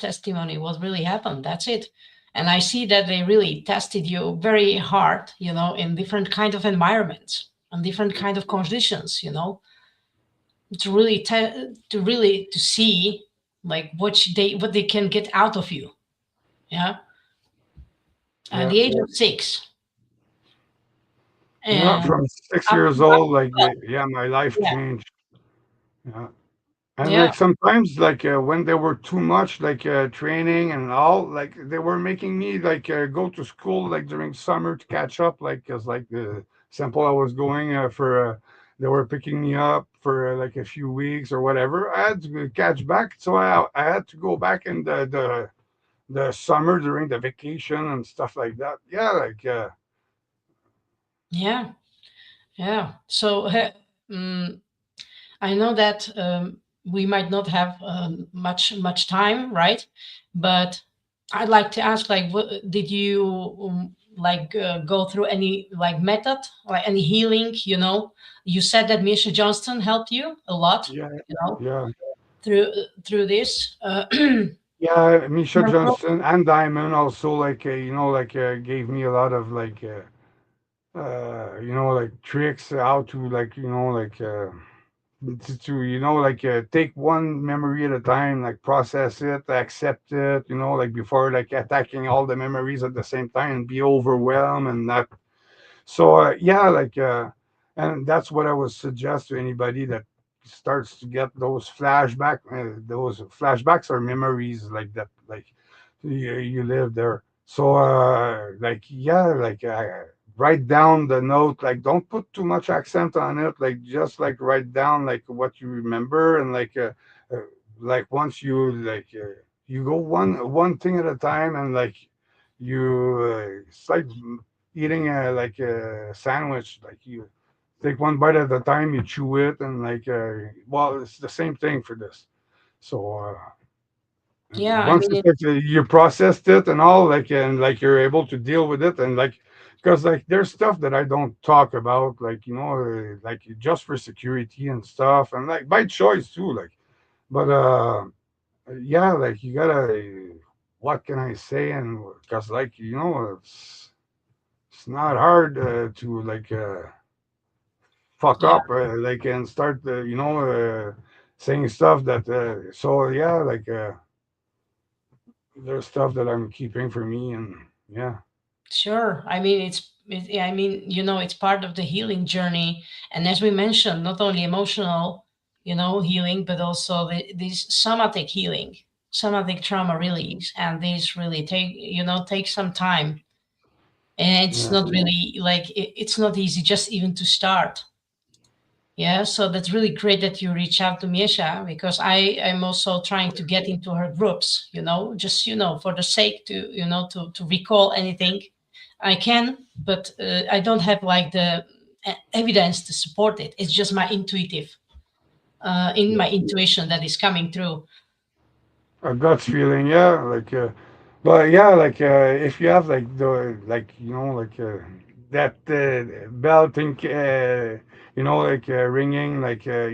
testimony what really happened. That's it. And I see that they really tested you very hard, in different kind of environments and different kind of conditions, to see like what they can get out of you. Yeah. At yeah, the age of 6, yeah. and From six up years to up old, to like 12. yeah, my life Yeah. changed. Yeah. And Yeah. like sometimes, like when they were too much, like training and all, like they were making me like go to school like during summer to catch up, like because like the sample I was going for, they were picking me up for like a few weeks or whatever. I had to catch back, so I had to go back in the summer during the vacation and stuff like that. Yeah, like Yeah. Yeah. So I know that we might not have much time, right? But I'd like to ask, like, did you like go through any like method, like any healing? You said that Misha Johnston helped you a lot, yeah, you know, yeah. through this. Yeah, Misha Your pro- Johnson and Diamond also like gave me a lot of like like tricks how to like to like take one memory at a time, like process it, accept it, like before like attacking all the memories at the same time and be overwhelmed and not. So yeah, like and that's what I would suggest to anybody that starts to get those flashback. Those flashbacks are memories like that, like you live there. So like yeah, like write down the note. Like don't put too much accent on it. Like just like write down like what you remember, and uh, like once you you go one thing at a time, and like you it's like eating a like a sandwich, like you take one bite at a time. You chew it, and well, it's the same thing for this. So Yeah, and I once mean it's it. you processed it and all, and you're able to deal with it, and because there's stuff that I don't talk about, just for security and stuff, and like by choice too, but yeah, you gotta, what can I say? And because it's not hard to fuck Yeah, up, and start saying stuff that so yeah, there's stuff that I'm keeping for me, and yeah. sure. I mean I mean, it's part of the healing journey, and as we mentioned, not only emotional, healing, but also this somatic healing, somatic trauma release, and this really take some time, and it's Yeah. not really like it's not easy just even to start. Yeah, so that's really great that you reach out to Miesha, because I am also trying to get into her groups, just for the sake to to recall anything I can, but I don't have like the evidence to support it. It's just my intuitive, in my intuition that is coming through. A guts feeling, yeah, but yeah, if you have that bell thing, ringing,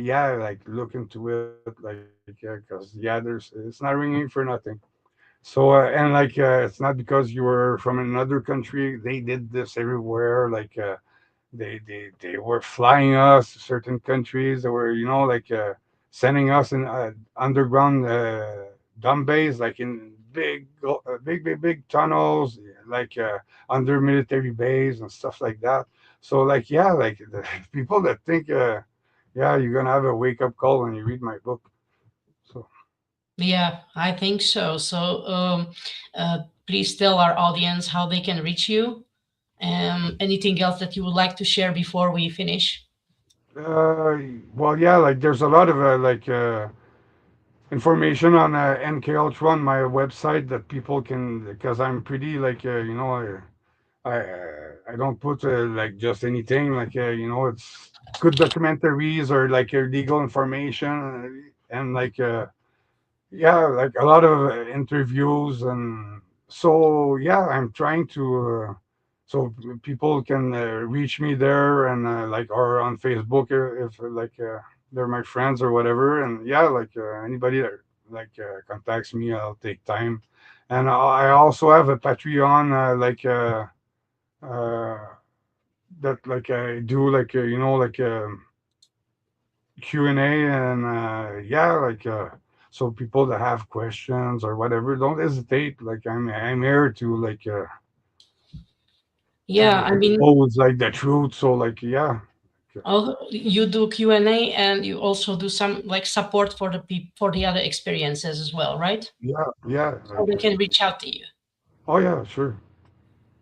yeah, look into it, because yeah, it's not ringing for nothing. So and it's not because you were from another country. They did this everywhere. They were flying us to certain countries. They were sending us in underground dumb bays, in big tunnels, under military bays and stuff like that. So yeah, the people that think yeah, you're gonna have a wake up call when you read my book. So Yeah, I think so. So please tell our audience how they can reach you. Anything else that you would like to share before we finish? uh, well, yeah, there's a lot of information on NK Ultra on my website that people can, because I'm pretty I don't put just anything, it's good documentaries or legal information, and yeah, a lot of interviews, and so yeah, I'm trying to so people can reach me there, and or on Facebook, if they're my friends or whatever, and yeah, anybody that contacts me, I'll take time. And I also have a Patreon, uh that I do Q&A, and yeah, so people that have questions or whatever, don't hesitate. I'm here to Yeah, I mean, expose the truth. So yeah. you do Q&A, and you also do some like support for for the other experiences as well, right? Yeah, yeah, So they can reach out to you, oh yeah, sure.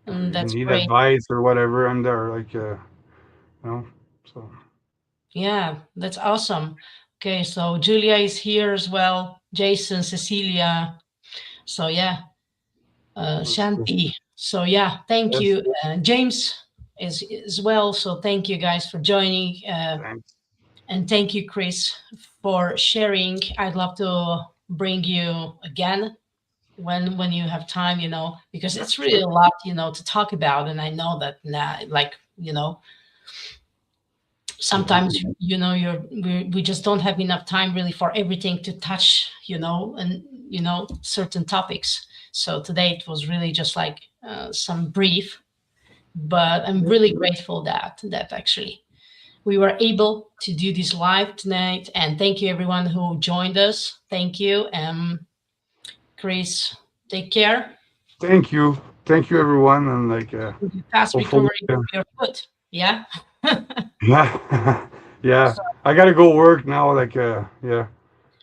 and If you that's need great. advice or whatever, I'm there, so Yeah, that's awesome. Okay, so Julia is here as well, Jason, Cecilia. So yeah, that's cool. Shanti. So yeah, thank Yes, you. James is as well. So thank you guys for joining, thanks. and thank you, Chris, for sharing. I'd love to bring you again when you have time, because it's really Sure. a lot, to talk about, and I know that now, like, sometimes we just don't have enough time really for everything to touch, and certain topics. So today it was really just like some brief, but I'm really grateful that actually we were able to do this live tonight, and thank you everyone who joined us. Thank you. Chris, take care. Thank you, everyone, and Fast hopefully, recovery of your foot. Yeah. yeah, yeah. So, I gotta go work now. Yeah. So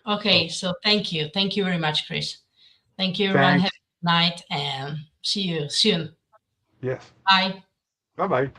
okay. So thank you. Thank you very much, Chris. Thank you, everyone. Have thanks. a good night, and see you soon. Yes. Bye. Bye bye.